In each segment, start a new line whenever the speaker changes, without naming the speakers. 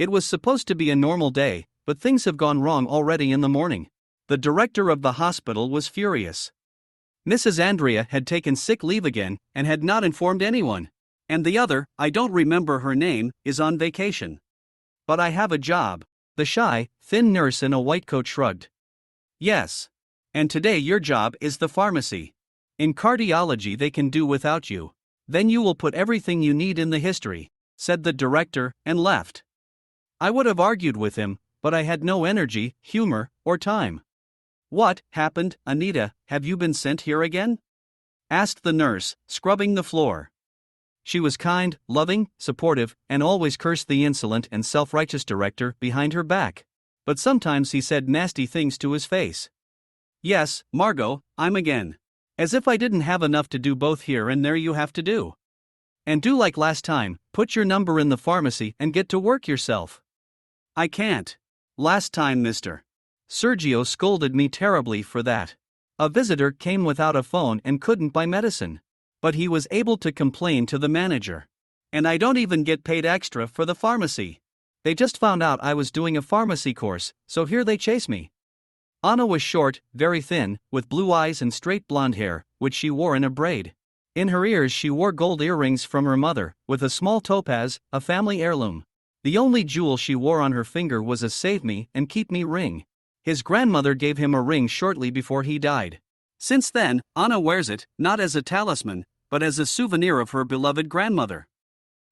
It was supposed to be a normal day, but things have gone wrong already in the morning. The director of the hospital was furious. Mrs. Andrea had taken sick leave again and had not informed anyone. And the other, I don't remember her name, is on vacation. But I have a job. The shy, thin nurse in a white coat shrugged. Yes. And today your job is the pharmacy. In cardiology they can do without you. Then you will put everything you need in the history, said the director, and left. I would have argued with him, but I had no energy, humor, or time. What happened, Anita? Have you been sent here again? Asked the nurse, scrubbing the floor. She was kind, loving, supportive, and always cursed the insolent and self-righteous director behind her back. But sometimes he said nasty things to his face. Yes, Margot, I'm again. As if I didn't have enough to do both here and there you have to do. And do like last time, put your number in the pharmacy and get to work yourself. I can't. Last time, mister. Sergio scolded me terribly for that. A visitor came without a phone and couldn't buy medicine. But he was able to complain to the manager. And I don't even get paid extra for the pharmacy. They just found out I was doing a pharmacy course, so here they chase me. Anna was short, very thin, with blue eyes and straight blonde hair, which she wore in a braid. In her ears she wore gold earrings from her mother, with a small topaz, a family heirloom. The only jewel she wore on her finger was a Save Me and Keep Me ring. His grandmother gave him a ring shortly before he died. Since then, Anna wears it, not as a talisman, but as a souvenir of her beloved grandmother.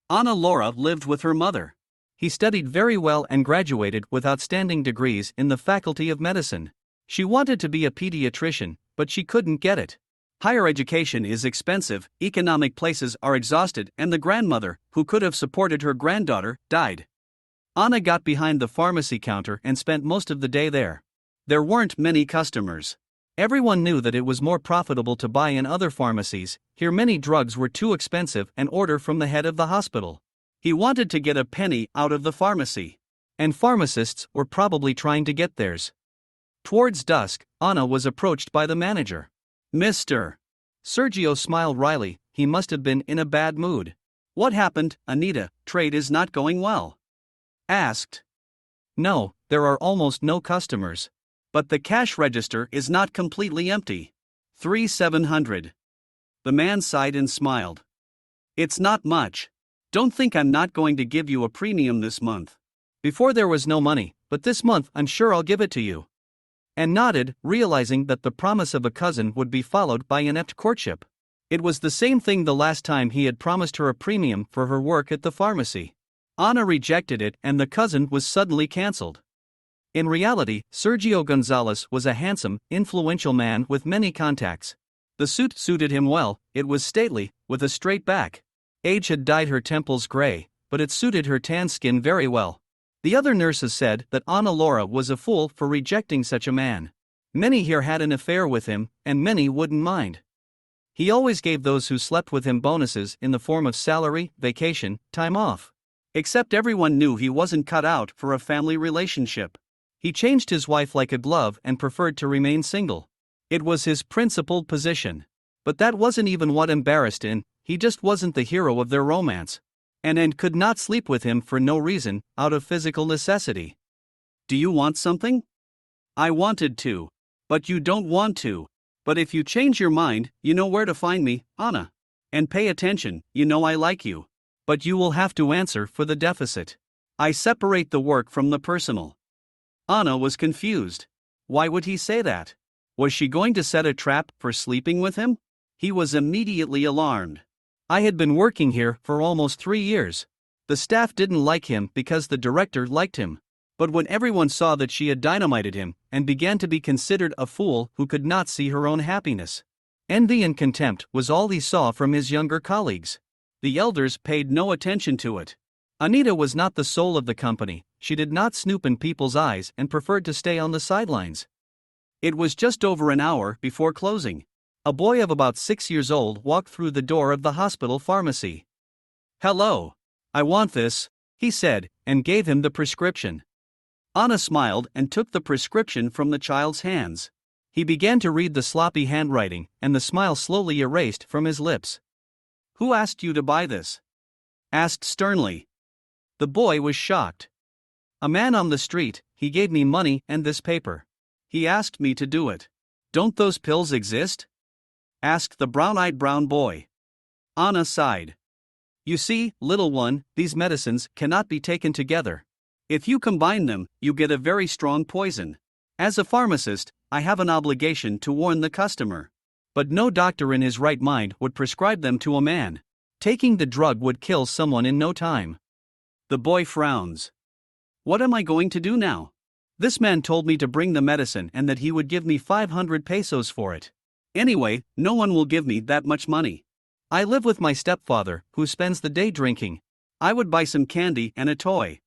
Anna Laura lived with her mother. He studied very well and graduated with outstanding degrees in the Faculty of Medicine. She wanted to be a pediatrician, but she couldn't get it. Higher education is expensive, economic places are exhausted, and the grandmother, who could have supported her granddaughter, died. Anna got behind the pharmacy counter and spent most of the day there. There weren't many customers. Everyone knew that it was more profitable to buy in other pharmacies. Here many drugs were too expensive and order from the head of the hospital. He wanted to get a penny out of the pharmacy. And pharmacists were probably trying to get theirs. Towards dusk, Anna was approached by the manager. Mr. Sergio smiled wryly, he must have been in a bad mood. What happened, Anita? Trade is not going well. Asked. No, there are almost no customers. But the cash register is not completely empty. 3,700. The man sighed and smiled. It's not much. Don't think I'm not going to give you a premium this month. Before there was no money, but this month I'm sure I'll give it to you. And nodded, realizing that the promise of a cousin would be followed by inept courtship. It was the same thing the last time he had promised her a premium for her work at the pharmacy. Anna rejected it and the cousin was suddenly cancelled. In reality, Sergio Gonzalez was a handsome, influential man with many contacts. The suit suited him well, it was stately, with a straight back. Age had dyed her temples gray, but it suited her tan skin very well. The other nurses said that Ana Laura was a fool for rejecting such a man. Many here had an affair with him, and many wouldn't mind. He always gave those who slept with him bonuses in the form of salary, vacation, time off. Except everyone knew he wasn't cut out for a family relationship. He changed his wife like a glove and preferred to remain single. It was his principled position. But that wasn't even what embarrassed him, he just wasn't the hero of their romance. And could not sleep with him for no reason, out of physical necessity. Do you want something? I wanted to. But you don't want to. But if you change your mind, you know where to find me, Anna. And pay attention, you know I like you. But you will have to answer for the deficit. I separate the work from the personal. Anna was confused. Why would he say that? Was she going to set a trap for sleeping with him? He was immediately alarmed. I had been working here for almost 3 years. The staff didn't like him because the director liked him. But when everyone saw that she had dynamited him, and began to be considered a fool who could not see her own happiness. Envy and contempt was all he saw from his younger colleagues. The elders paid no attention to it. Anita was not the soul of the company, she did not snoop in people's eyes and preferred to stay on the sidelines. It was just over an hour before closing. A boy of about 6 years old walked through the door of the hospital pharmacy. Hello. I want this, he said, and gave him the prescription. Anna smiled and took the prescription from the child's hands. He began to read the sloppy handwriting, and the smile slowly erased from his lips. Who asked you to buy this? Asked sternly. The boy was shocked. A man on the street, he gave me money and this paper. He asked me to do it. Don't those pills exist? Asked the brown-eyed brown boy. Anna sighed. You see, little one, these medicines cannot be taken together. If you combine them, you get a very strong poison. As a pharmacist, I have an obligation to warn the customer. But no doctor in his right mind would prescribe them to a man. Taking the drug would kill someone in no time. The boy frowns. What am I going to do now? This man told me to bring the medicine and that he would give me 500 pesos for it. Anyway, no one will give me that much money. I live with my stepfather, who spends the day drinking. I would buy some candy and a toy.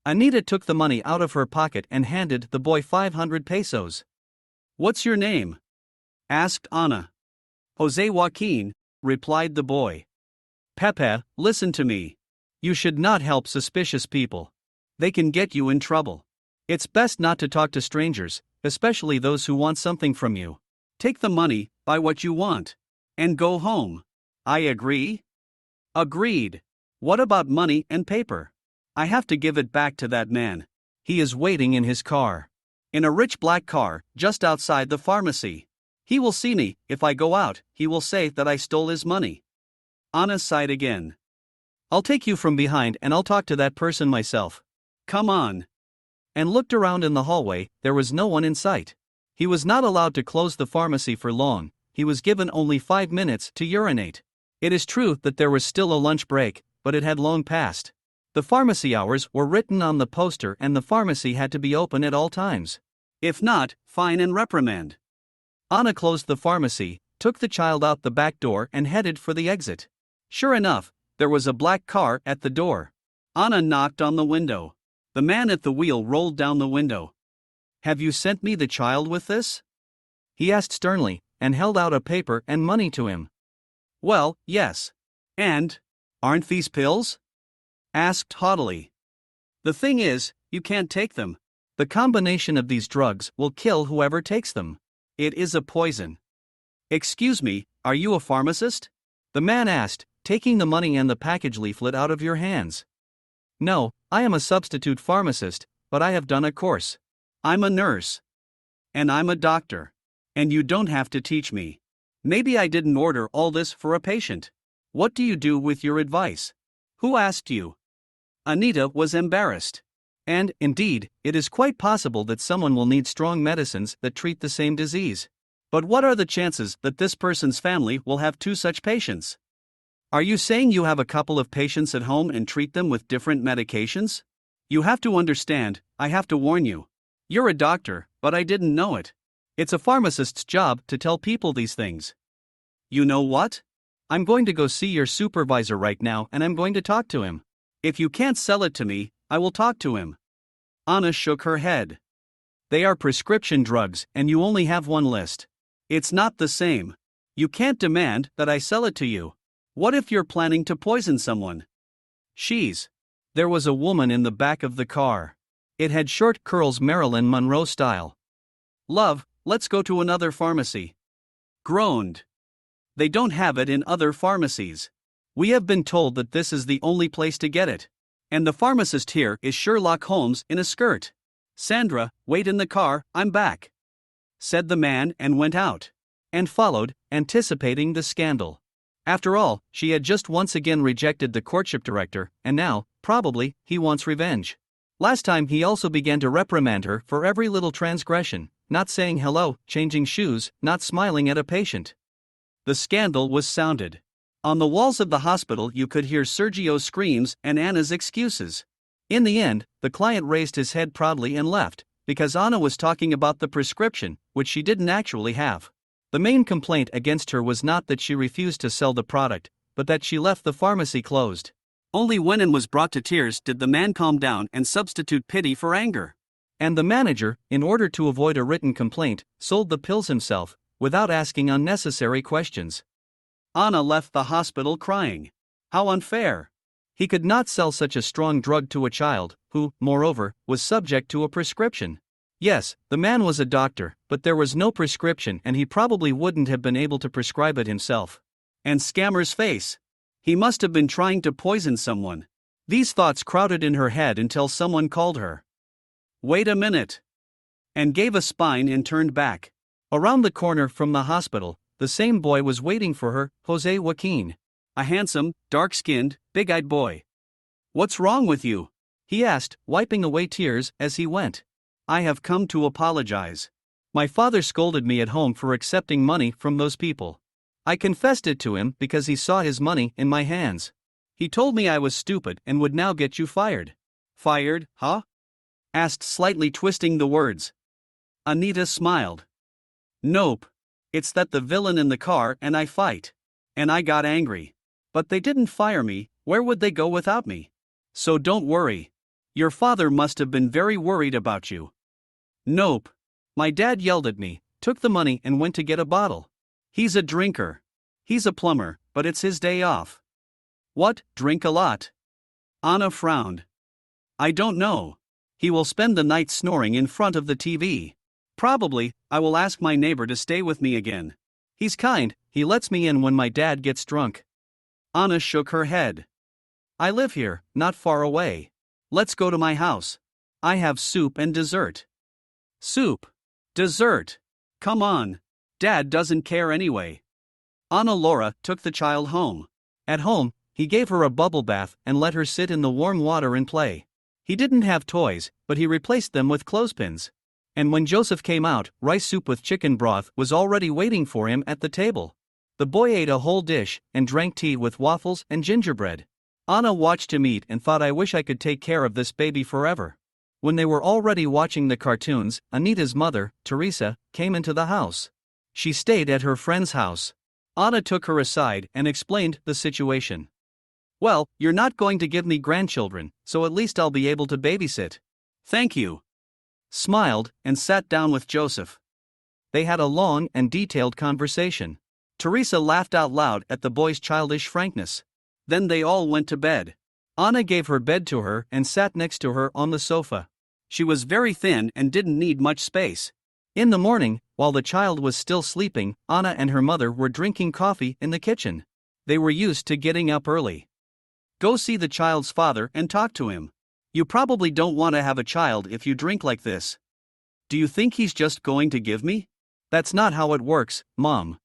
Anita took the money out of her pocket and handed the boy 500 pesos. What's your name? Asked Anna. Jose Joaquin, replied the boy. Pepe, listen to me. You should not help suspicious people. They can get you in trouble. It's best not to talk to strangers, especially those who want something from you. Take the money, buy what you want, and go home. I agree? Agreed. What about money and paper? I have to give it back to that man. He is waiting in his car. In a rich black car, just outside the pharmacy. He will see me. If I go out, he will say that I stole his money. Anna sighed again. I'll take you from behind and I'll talk to that person myself. Come on. And looked around in the hallway, there was no one in sight. He was not allowed to close the pharmacy for long, he was given only 5 minutes to urinate. It is true that there was still a lunch break, but it had long passed. The pharmacy hours were written on the poster and the pharmacy had to be open at all times. If not, fine and reprimand. Anna closed the pharmacy, took the child out the back door and headed for the exit. Sure enough, there was a black car at the door. Anna knocked on the window. The man at the wheel rolled down the window. Have you sent me the child with this? He asked sternly, and held out a paper and money to him. Well, yes. And, aren't these pills? Asked haughtily. The thing is, you can't take them. The combination of these drugs will kill whoever takes them. It is a poison. Excuse me, are you a pharmacist? The man asked, taking the money and the package leaflet out of your hands. No, I am a substitute pharmacist, but I have done a course. I'm a nurse. And I'm a doctor. And you don't have to teach me. Maybe I didn't order all this for a patient. What do you do with your advice? Who asked you? Anita was embarrassed. And, indeed, it is quite possible that someone will need strong medicines that treat the same disease. But what are the chances that this person's family will have 2 such patients? Are you saying you have a couple of patients at home and treat them with different medications? You have to understand, I have to warn you. You're a doctor, but I didn't know it. It's a pharmacist's job to tell people these things. You know what? I'm going to go see your supervisor right now and I'm going to talk to him. If you can't sell it to me, I will talk to him. Anna shook her head. They are prescription drugs and you only have one list. It's not the same. You can't demand that I sell it to you. What if you're planning to poison someone? There was a woman in the back of the car. It had short curls Marilyn Monroe style. Love, let's go to another pharmacy. Groaned. They don't have it in other pharmacies. We have been told that this is the only place to get it. And the pharmacist here is Sherlock Holmes in a skirt. Sandra, wait in the car, I'm back. Said the man and went out. And followed, anticipating the scandal. After all, she had just once again rejected the courtship director, and now, probably, he wants revenge. Last time he also began to reprimand her for every little transgression, not saying hello, changing shoes, not smiling at a patient. The scandal was sounded. On the walls of the hospital you could hear Sergio's screams and Anna's excuses. In the end, the client raised his head proudly and left, because Anna was talking about the prescription, which she didn't actually have. The main complaint against her was not that she refused to sell the product, but that she left the pharmacy closed. Only when Anna was brought to tears did the man calm down and substitute pity for anger. And the manager, in order to avoid a written complaint, sold the pills himself, without asking unnecessary questions. Anna left the hospital crying. How unfair! He could not sell such a strong drug to a child, who, moreover, was subject to a prescription. Yes, the man was a doctor, but there was no prescription and he probably wouldn't have been able to prescribe it himself. And Scammer's face. He must have been trying to poison someone. These thoughts crowded in her head until someone called her. Wait a minute. And gave a spine and turned back. Around the corner from the hospital, the same boy was waiting for her, Jose Joaquin. A handsome, dark-skinned, big-eyed boy. What's wrong with you? He asked, wiping away tears as he went. I have come to apologize. My father scolded me at home for accepting money from those people. I confessed it to him because he saw his money in my hands. He told me I was stupid and would now get you fired. Fired, huh? Asked, slightly twisting the words. Anita smiled. Nope. It's that the villain in the car and I fight. And I got angry. But they didn't fire me. Where would they go without me? So don't worry. Your father must have been very worried about you. Nope. My dad yelled at me, took the money and went to get a bottle. He's a drinker. He's a plumber, but it's his day off. What, drink a lot? Anna frowned. I don't know. He will spend the night snoring in front of the TV. Probably, I will ask my neighbor to stay with me again. He's kind, he lets me in when my dad gets drunk. Anna shook her head. I live here, not far away. Let's go to my house. I have soup and dessert. Soup. Dessert. Come on. Dad doesn't care anyway. Ana Laura took the child home. At home, he gave her a bubble bath and let her sit in the warm water and play. He didn't have toys, but he replaced them with clothespins. And when Joseph came out, rice soup with chicken broth was already waiting for him at the table. The boy ate a whole dish and drank tea with waffles and gingerbread. Anna watched him eat and thought, I wish I could take care of this baby forever. When they were already watching the cartoons, Anita's mother, Teresa, came into the house. She stayed at her friend's house. Anna took her aside and explained the situation. Well, you're not going to give me grandchildren, so at least I'll be able to babysit. Thank you. Smiled and sat down with Joseph. They had a long and detailed conversation. Teresa laughed out loud at the boy's childish frankness. Then they all went to bed. Anna gave her bed to her and sat next to her on the sofa. She was very thin and didn't need much space. In the morning, while the child was still sleeping, Anna and her mother were drinking coffee in the kitchen. They were used to getting up early. Go see the child's father and talk to him. You probably don't want to have a child if you drink like this. Do you think he's just going to give me? That's not how it works, Mom.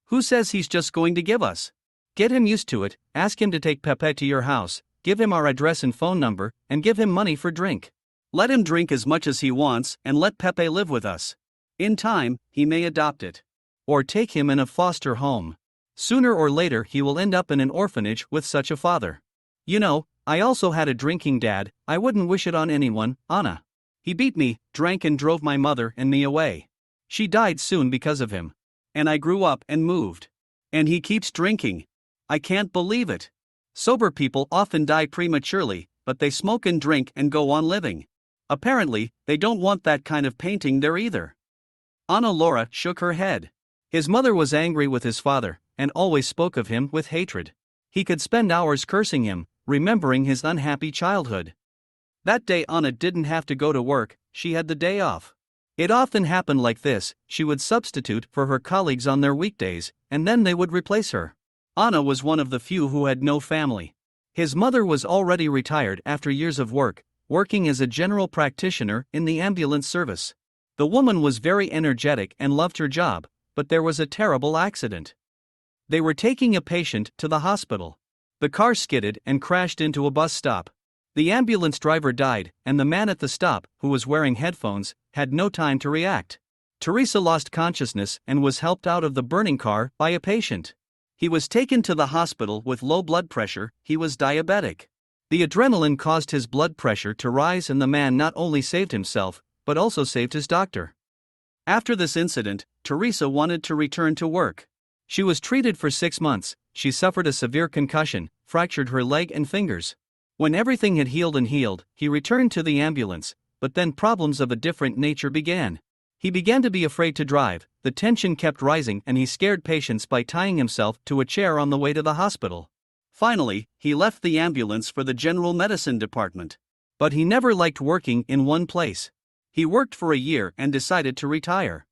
Who says he's just going to give us? Get him used to it, ask him to take Pepe to your house, give him our address and phone number, and give him money for drink. Let him drink as much as he wants and let Pepe live with us. In time, he may adopt it. Or take him in a foster home. Sooner or later he will end up in an orphanage with such a father. You know, I also had a drinking dad. I wouldn't wish it on anyone, Anna. He beat me, drank and drove my mother and me away. She died soon because of him. And I grew up and moved. And he keeps drinking. I can't believe it. Sober people often die prematurely, but they smoke and drink and go on living. Apparently, they don't want that kind of painting there either. Ana Laura shook her head. His mother was angry with his father, and always spoke of him with hatred. He could spend hours cursing him, remembering his unhappy childhood. That day Anna didn't have to go to work, she had the day off. It often happened like this, she would substitute for her colleagues on their weekdays, and then they would replace her. Anna was one of the few who had no family. His mother was already retired after years of work, working as a general practitioner in the ambulance service. The woman was very energetic and loved her job, but there was a terrible accident. They were taking a patient to the hospital. The car skidded and crashed into a bus stop. The ambulance driver died, and the man at the stop, who was wearing headphones, had no time to react. Teresa lost consciousness and was helped out of the burning car by a patient. He was taken to the hospital with low blood pressure. He was diabetic. The adrenaline caused his blood pressure to rise, and the man not only saved himself, but also saved his doctor. After this incident, Teresa wanted to return to work. She was treated for 6 months. She suffered a severe concussion, fractured her leg and fingers. When everything had healed, he returned to the ambulance, but then problems of a different nature began. He began to be afraid to drive, the tension kept rising, and he scared patients by tying himself to a chair on the way to the hospital. Finally, he left the ambulance for the general medicine department. But he never liked working in one place. He worked for a year and decided to retire.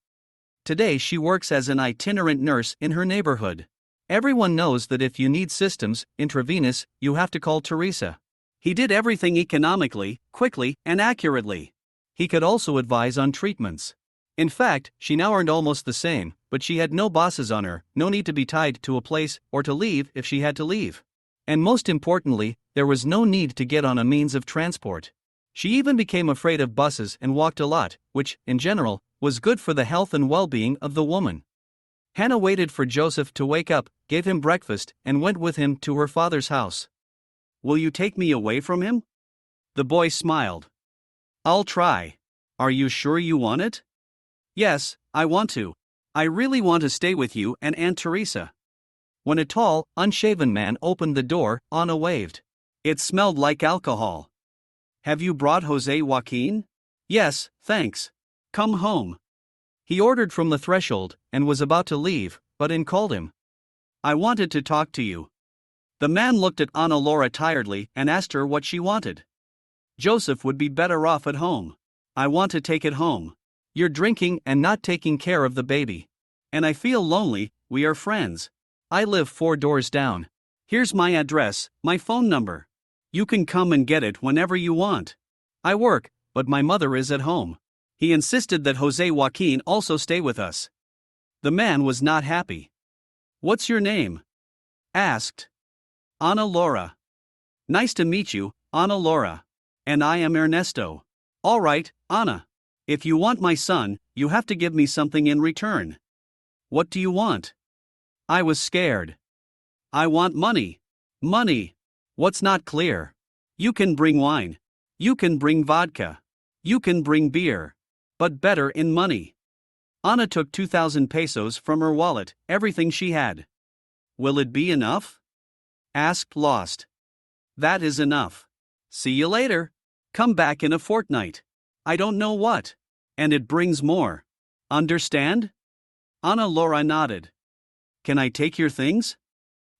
Today she works as an itinerant nurse in her neighborhood. Everyone knows that if you need systems, intravenous, you have to call Teresa. He did everything economically, quickly, and accurately. He could also advise on treatments. In fact, she now earned almost the same, but she had no bosses on her, no need to be tied to a place, or to leave if she had to leave. And most importantly, there was no need to get on a means of transport. She even became afraid of buses and walked a lot, which, in general, was good for the health and well-being of the woman. Hannah waited for Joseph to wake up, gave him breakfast, and went with him to her father's house. "Will you take me away from him?" The boy smiled. "I'll try. Are you sure you want it?" "Yes, I want to. I really want to stay with you and Aunt Teresa." When a tall, unshaven man opened the door, Anna waved. It smelled like alcohol. "Have you brought Jose Joaquin?" "Yes, thanks. Come home." He ordered from the threshold, and was about to leave, but Ann called him. "I wanted to talk to you." The man looked at Ana Laura tiredly and asked her what she wanted. "Joseph would be better off at home. I want to take it home. You're drinking and not taking care of the baby. And I feel lonely. We are friends. I live 4 doors down. Here's my address, my phone number. You can come and get it whenever you want. I work, but my mother is at home." He insisted that Jose Joaquin also stay with us. The man was not happy. "What's your name?" asked. "Ana Laura." "Nice to meet you, Ana Laura. And I am Ernesto." "All right, Ana. If you want my son, you have to give me something in return." "What do you want?" I was scared. "I want money." "Money? What's not clear?" "You can bring wine. You can bring vodka. You can bring beer. But better in money." Ana took 2,000 pesos from her wallet, everything she had. "Will it be enough?" asked Lost. "That is enough. See you later. Come back in a fortnight. I don't know what. And it brings more. Understand?" Ana Laura nodded. "Can I take your things?"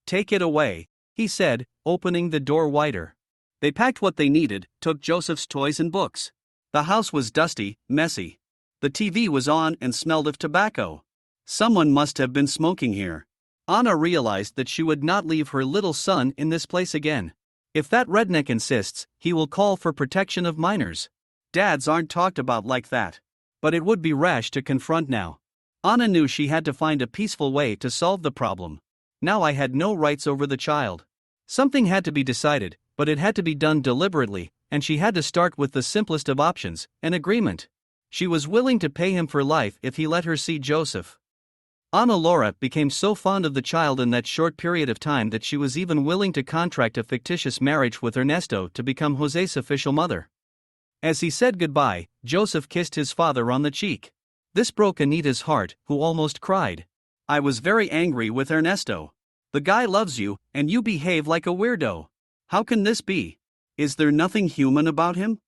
"Take it away," he said, opening the door wider. They packed what they needed, took Joseph's toys and books. The house was dusty, messy. The TV was on and smelled of tobacco. Someone must have been smoking here. Ana realized that she would not leave her little son in this place again. If that redneck insists, he will call for protection of minors. Dads aren't talked about like that. But it would be rash to confront now. Ana knew she had to find a peaceful way to solve the problem. Now I had no rights over the child. Something had to be decided, but it had to be done deliberately, and she had to start with the simplest of options, an agreement. She was willing to pay him for life if he let her see Joseph. Ana Laura became so fond of the child in that short period of time that she was even willing to contract a fictitious marriage with Ernesto to become Jose's official mother. As he said goodbye, Joseph kissed his father on the cheek. This broke Anita's heart, who almost cried. "I was very angry with Ernesto. The guy loves you, and you behave like a weirdo. How can this be? Is there nothing human about him?"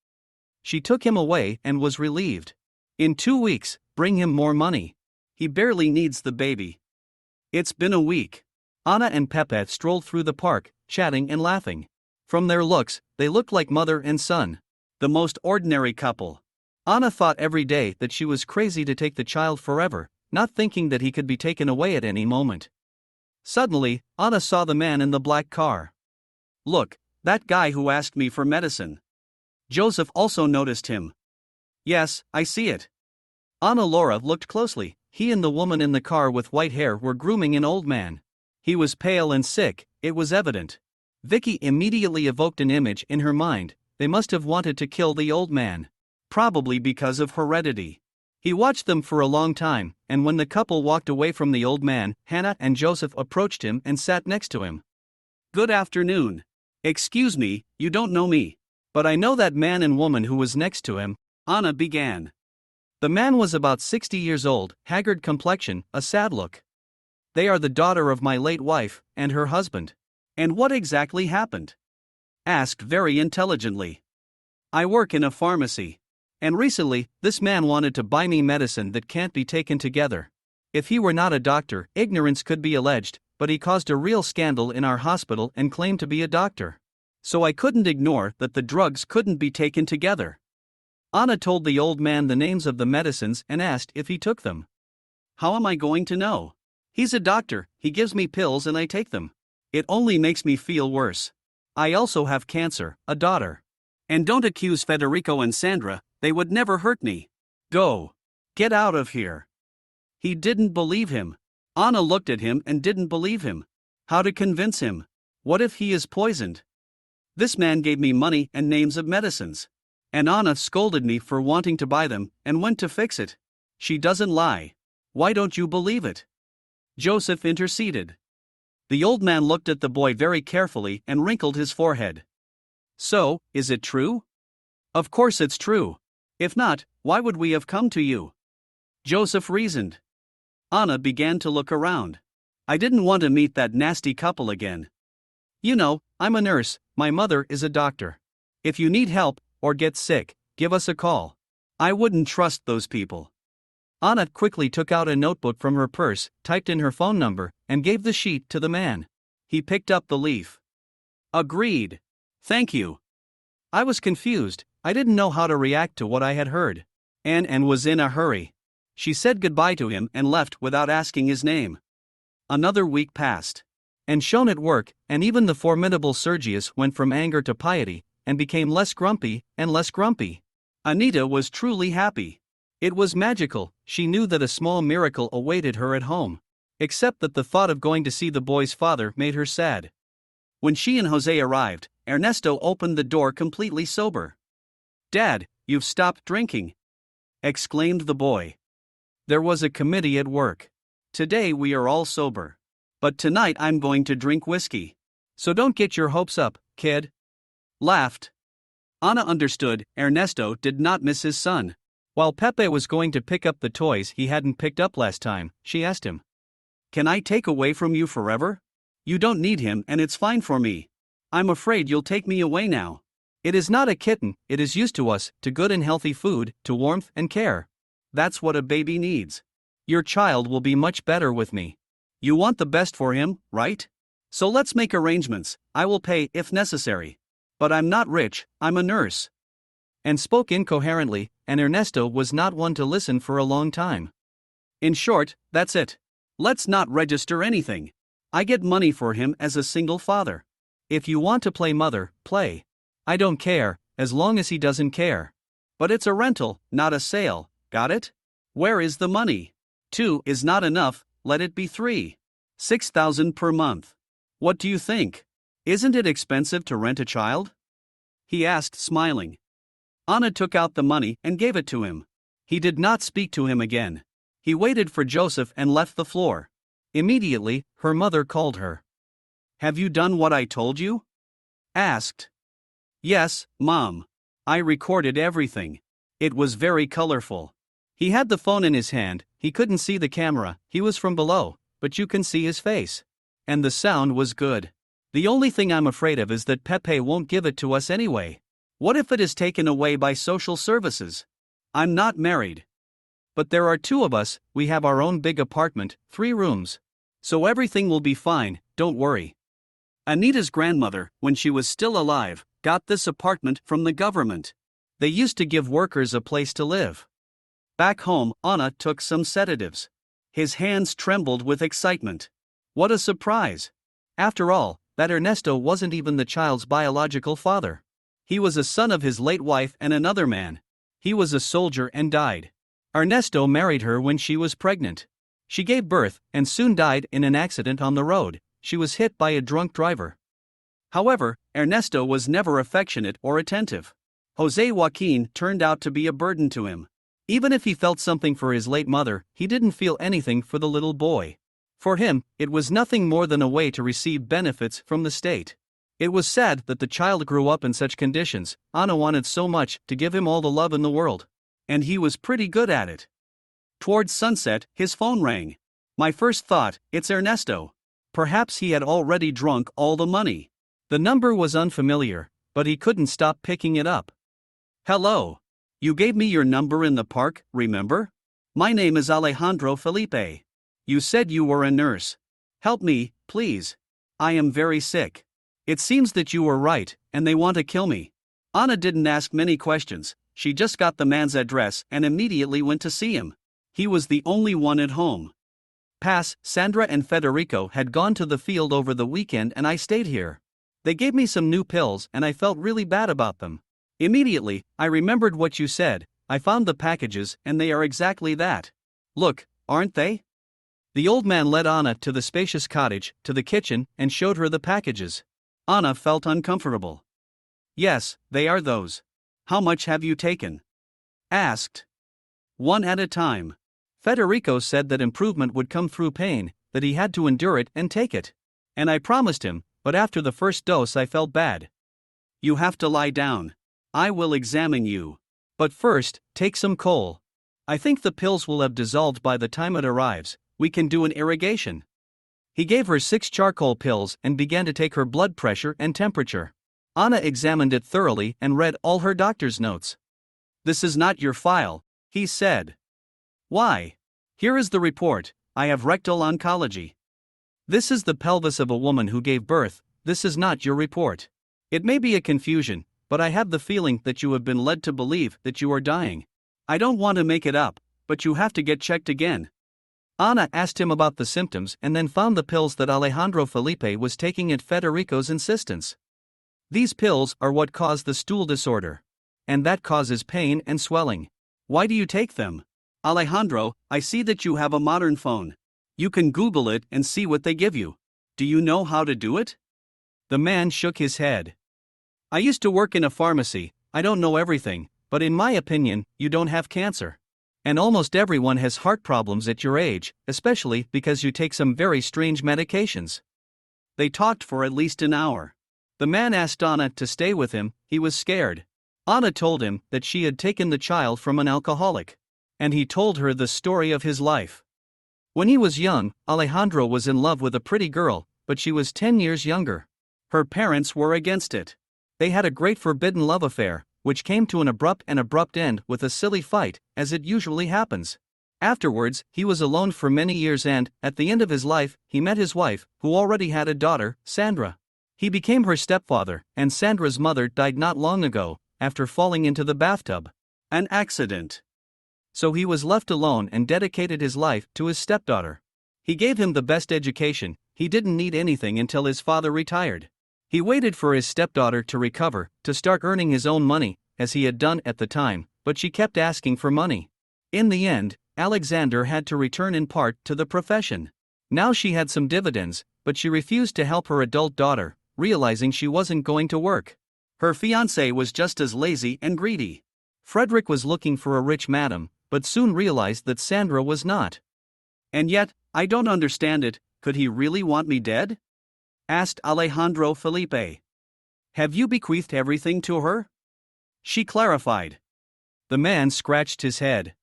She took him away and was relieved. "In 2 weeks, bring him more money. He barely needs the baby." It's been a week. Ana and Pepe strolled through the park, chatting and laughing. From their looks, they looked like mother and son. The most ordinary couple. Ana thought every day that she was crazy to take the child forever, not thinking that he could be taken away at any moment. Suddenly, Ana saw the man in the black car. "Look, that guy who asked me for medicine." Joseph also noticed him. "Yes, I see it." Ana Laura looked closely. He and the woman in the car with white hair were grooming an old man. He was pale and sick, it was evident. Vicky immediately evoked an image in her mind. They must have wanted to kill the old man. Probably because of heredity. He watched them for a long time, and when the couple walked away from the old man, Hannah and Joseph approached him and sat next to him. "Good afternoon. Excuse me, you don't know me. But I know that man and woman who was next to him," Ana began. The man was about 60 years old, haggard complexion, a sad look. "They are the daughter of my late wife, and her husband." "And what exactly happened?" asked very intelligently. "I work in a pharmacy. And recently, this man wanted to buy me medicine that can't be taken together. If he were not a doctor, ignorance could be alleged, but he caused a real scandal in our hospital and claimed to be a doctor. So I couldn't ignore that the drugs couldn't be taken together." Ana told the old man the names of the medicines and asked if he took them. "How am I going to know? He's a doctor, he gives me pills and I take them. It only makes me feel worse. I also have cancer, a daughter. And don't accuse Federico and Sandra, They would never hurt me. Go. Get out of here. He didn't believe him. Anna looked at him and didn't believe him. How to convince him? What if he is poisoned? This man gave me money and names of medicines. And Anna scolded me for wanting to buy them and went to fix it. She doesn't lie. Why don't you believe it? Joseph interceded. The old man looked at the boy very carefully and wrinkled his forehead. So, is it true? Of course it's true. If not, why would we have come to you? Joseph reasoned. Anna began to look around. I didn't want to meet that nasty couple again. You know, I'm a nurse, my mother is a doctor. If you need help, or get sick, give us a call. I wouldn't trust those people. Anna quickly took out a notebook from her purse, typed in her phone number, and gave the sheet to the man. He picked up the leaf. Agreed. Thank you. I was confused. I didn't know how to react to what I had heard. Anne was in a hurry. She said goodbye to him and left without asking his name. Another week passed. And shone at work, and even the formidable Sergius went from anger to piety, and became less grumpy and less grumpy. Anita was truly happy. It was magical. She knew that a small miracle awaited her at home. Except that the thought of going to see the boy's father made her sad. When she and Jose arrived, Ernesto opened the door completely sober. Dad, you've stopped drinking, exclaimed the boy. There was a committee at work. Today we are all sober. But tonight I'm going to drink whiskey. So don't get your hopes up, kid. Laughed. Anna understood. Ernesto did not miss his son. While Pepe was going to pick up the toys he hadn't picked up last time, she asked him, Can I take away from you forever? You don't need him and it's fine for me. I'm afraid you'll take me away now. It is not a kitten, it is used to us, to good and healthy food, to warmth and care. That's what a baby needs. Your child will be much better with me. You want the best for him, right? So let's make arrangements. I will pay if necessary. But I'm not rich, I'm a nurse. And spoke incoherently, and Ernesto was not one to listen for a long time. In short, that's it. Let's not register anything. I get money for him as a single father. If you want to play mother, play. I don't care, as long as he doesn't care. But it's a rental, not a sale, got it? Where is the money? 2 is not enough, let it be 3. 6,000 per month. What do you think? Isn't it expensive to rent a child? He asked, smiling. Anna took out the money and gave it to him. He did not speak to him again. He waited for Joseph and left the floor. Immediately, her mother called her. Have you done what I told you? Asked. Yes, Mom. I recorded everything. It was very colorful. He had the phone in his hand, he couldn't see the camera, he was from below, but you can see his face. And the sound was good. The only thing I'm afraid of is that Pepe won't give it to us anyway. What if it is taken away by social services? I'm not married. But there are 2 of us, we have our own big apartment, 3 rooms. So everything will be fine, don't worry. Anita's grandmother, when she was still alive, got this apartment from the government. They used to give workers a place to live. Back home, Anna took some sedatives. His hands trembled with excitement. What a surprise! After all, that Ernesto wasn't even the child's biological father. He was a son of his late wife and another man. He was a soldier and died. Ernesto married her when she was pregnant. She gave birth and soon died in an accident on the road. She was hit by a drunk driver. However, Ernesto was never affectionate or attentive. Jose Joaquin turned out to be a burden to him. Even if he felt something for his late mother, he didn't feel anything for the little boy. For him, it was nothing more than a way to receive benefits from the state. It was sad that the child grew up in such conditions. Anna wanted so much to give him all the love in the world. And he was pretty good at it. Towards sunset, his phone rang. My first thought, it's Ernesto. Perhaps he had already drunk all the money. The number was unfamiliar, but he couldn't stop picking it up. Hello. You gave me your number in the park, remember? My name is Alejandro Felipe. You said you were a nurse. Help me, please. I am very sick. It seems that you were right, and they want to kill me. Anna didn't ask many questions, she just got the man's address and immediately went to see him. He was the only one at home. Sandra and Federico had gone to the field over the weekend and I stayed here. They gave me some new pills and I felt really bad about them. Immediately, I remembered what you said, I found the packages and they are exactly that. Look, aren't they? The old man led Anna to the spacious cottage, to the kitchen, and showed her the packages. Anna felt uncomfortable. Yes, they are those. How much have you taken? Asked. One at a time. Federico said that improvement would come through pain, that he had to endure it and take it. And I promised him, but after the first dose I felt bad. You have to lie down. I will examine you. But first, take some coal. I think the pills will have dissolved by the time it arrives. We can do an irrigation. He gave her 6 charcoal pills and began to take her blood pressure and temperature. Anna examined it thoroughly and read all her doctor's notes. This is not your file, he said. Why? Here is the report. I have rectal oncology. This is the pelvis of a woman who gave birth. This is not your report. It may be a confusion, but I have the feeling that you have been led to believe that you are dying. I don't want to make it up, but you have to get checked again. Anna asked him about the symptoms and then found the pills that Alejandro Felipe was taking at Federico's insistence. These pills are what cause the stool disorder. And that causes pain and swelling. Why do you take them? Alejandro, I see that you have a modern phone. You can Google it and see what they give you. Do you know how to do it? The man shook his head. I used to work in a pharmacy. I don't know everything, but in my opinion, you don't have cancer. And almost everyone has heart problems at your age, especially because you take some very strange medications. They talked for at least an hour. The man asked Anna to stay with him. He was scared. Anna told him that she had taken the child from an alcoholic. And he told her the story of his life. When he was young, Alejandro was in love with a pretty girl, but she was 10 years younger. Her parents were against it. They had a great forbidden love affair, which came to an abrupt end with a silly fight, as it usually happens. Afterwards, he was alone for many years and, at the end of his life, he met his wife, who already had a daughter, Sandra. He became her stepfather, and Sandra's mother died not long ago, after falling into the bathtub. An accident. So he was left alone and dedicated his life to his stepdaughter. He gave him the best education. He didn't need anything until his father retired. He waited for his stepdaughter to recover, to start earning his own money, as he had done at the time, but she kept asking for money. In the end, Alexander had to return in part to the profession. Now she had some dividends, but she refused to help her adult daughter, realizing she wasn't going to work. Her fiancé was just as lazy and greedy. Frederick was looking for a rich madam, but soon realized that Sandra was not. And yet, I don't understand it. Could he really want me dead? Asked Alejandro Felipe. Have you bequeathed everything to her? She clarified. The man scratched his head.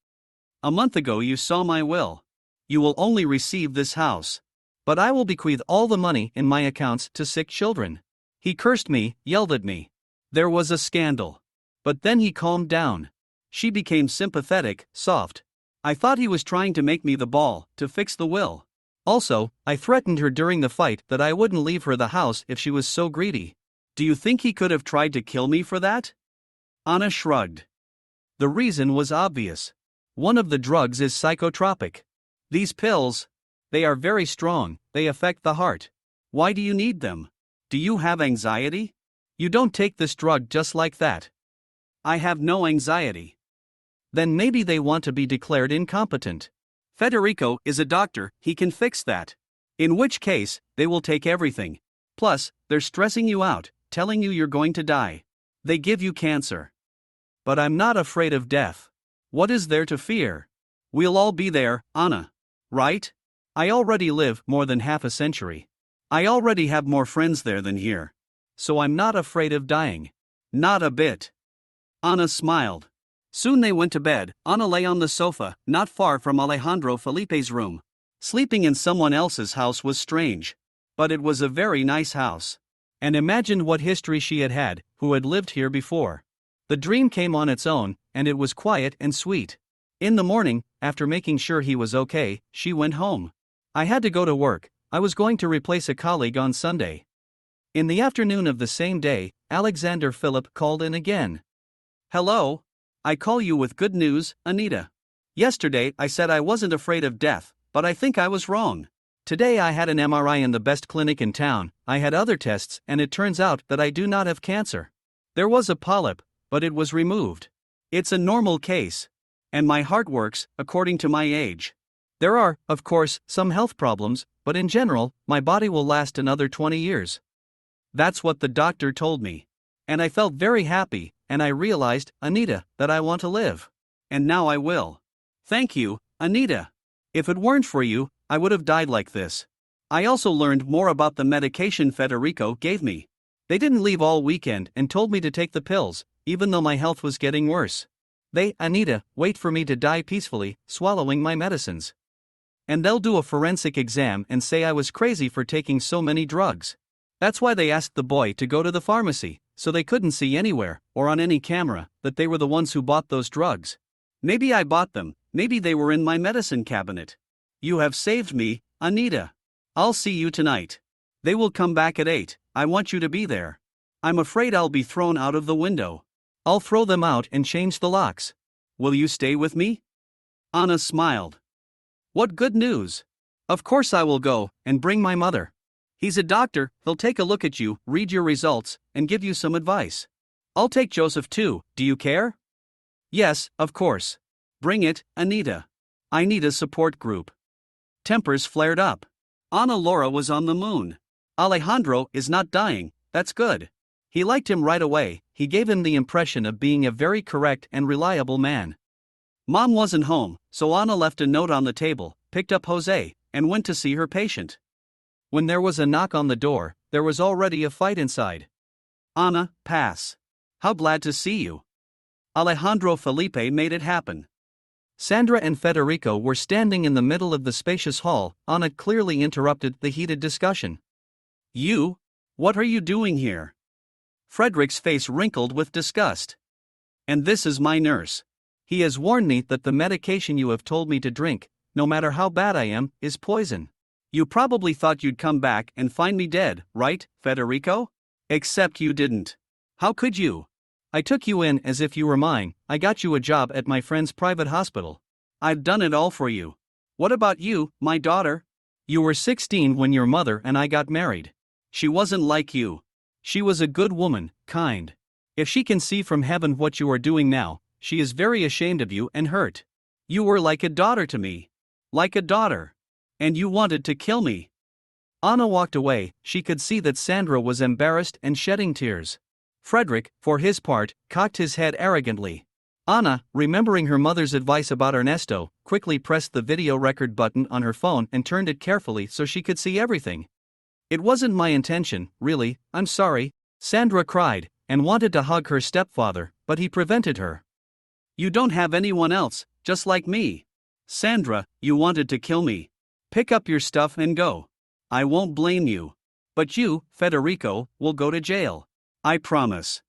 A month ago you saw my will. You will only receive this house. But I will bequeath all the money in my accounts to sick children. He cursed me, yelled at me. There was a scandal. But then he calmed down. She became sympathetic, soft. I thought he was trying to make me the ball, to fix the will. Also, I threatened her during the fight that I wouldn't leave her the house if she was so greedy. Do you think he could have tried to kill me for that? Anna shrugged. The reason was obvious. One of the drugs is psychotropic. These pills, they are very strong, they affect the heart. Why do you need them? Do you have anxiety? You don't take this drug just like that. I have no anxiety. Then maybe they want to be declared incompetent. Federico is a doctor, he can fix that. In which case, they will take everything. Plus, they're stressing you out, telling you you're going to die. They give you cancer. But I'm not afraid of death. What is there to fear? We'll all be there, Anna. Right? I already live more than half a century. I already have more friends there than here. So I'm not afraid of dying. Not a bit. Anna smiled. Soon they went to bed. Anna lay on the sofa, not far from Alejandro Felipe's room. Sleeping in someone else's house was strange. But it was a very nice house. And imagined what history she had had, who had lived here before. The dream came on its own, and it was quiet and sweet. In the morning, after making sure he was okay, she went home. I had to go to work. I was going to replace a colleague on Sunday. In the afternoon of the same day, Alexander Philip called in again. Hello? I call you with good news, Anita. Yesterday I said I wasn't afraid of death, but I think I was wrong. Today I had an MRI in the best clinic in town. I had other tests and it turns out that I do not have cancer. There was a polyp, but it was removed. It's a normal case. And my heart works, according to my age. There are, of course, some health problems, but in general, my body will last another 20 years. That's what the doctor told me. And I felt very happy, and I realized, Anita, that I want to live. And now I will. Thank you, Anita. If it weren't for you, I would have died like this. I also learned more about the medication Federico gave me. They didn't leave all weekend and told me to take the pills, even though my health was getting worse. They, Anita, wait for me to die peacefully, swallowing my medicines. And they'll do a forensic exam and say I was crazy for taking so many drugs. That's why they asked the boy to go to the pharmacy, so they couldn't see anywhere, or on any camera, that they were the ones who bought those drugs. Maybe I bought them, maybe they were in my medicine cabinet. You have saved me, Anita. I'll see you tonight. They will come back at 8, I want you to be there. I'm afraid I'll be thrown out of the window. I'll throw them out and change the locks. Will you stay with me? Anna smiled. What good news! Of course I will go, and bring my mother. He's a doctor, he'll take a look at you, read your results, and give you some advice. I'll take Joseph too, do you care? Yes, of course. Bring it, Anita. I need a support group. Tempers flared up. Ana Laura was on the moon. Alejandro is not dying, that's good. He liked him right away, he gave him the impression of being a very correct and reliable man. Mom wasn't home, so Ana left a note on the table, picked up Jose, and went to see her patient. When there was a knock on the door, there was already a fight inside. Ana, pass. How glad to see you. Alejandro Felipe made it happen. Sandra and Federico were standing in the middle of the spacious hall. Ana clearly interrupted the heated discussion. You? What are you doing here? Frederick's face wrinkled with disgust. And this is my nurse. He has warned me that the medication you have told me to drink, no matter how bad I am, is poison. You probably thought you'd come back and find me dead, right, Federico? Except you didn't. How could you? I took you in as if you were mine, I got you a job at my friend's private hospital. I've done it all for you. What about you, my daughter? You were 16 when your mother and I got married. She wasn't like you. She was a good woman, kind. If she can see from heaven what you are doing now, she is very ashamed of you and hurt. You were like a daughter to me. Like a daughter. And you wanted to kill me. Anna walked away, she could see that Sandra was embarrassed and shedding tears. Frederick, for his part, cocked his head arrogantly. Anna, remembering her mother's advice about Ernesto, quickly pressed the video record button on her phone and turned it carefully so she could see everything. It wasn't my intention, really, I'm sorry, Sandra cried, and wanted to hug her stepfather, but he prevented her. You don't have anyone else, just like me. Sandra, you wanted to kill me. Pick up your stuff and go. I won't blame you. But you, Federico, will go to jail. I promise.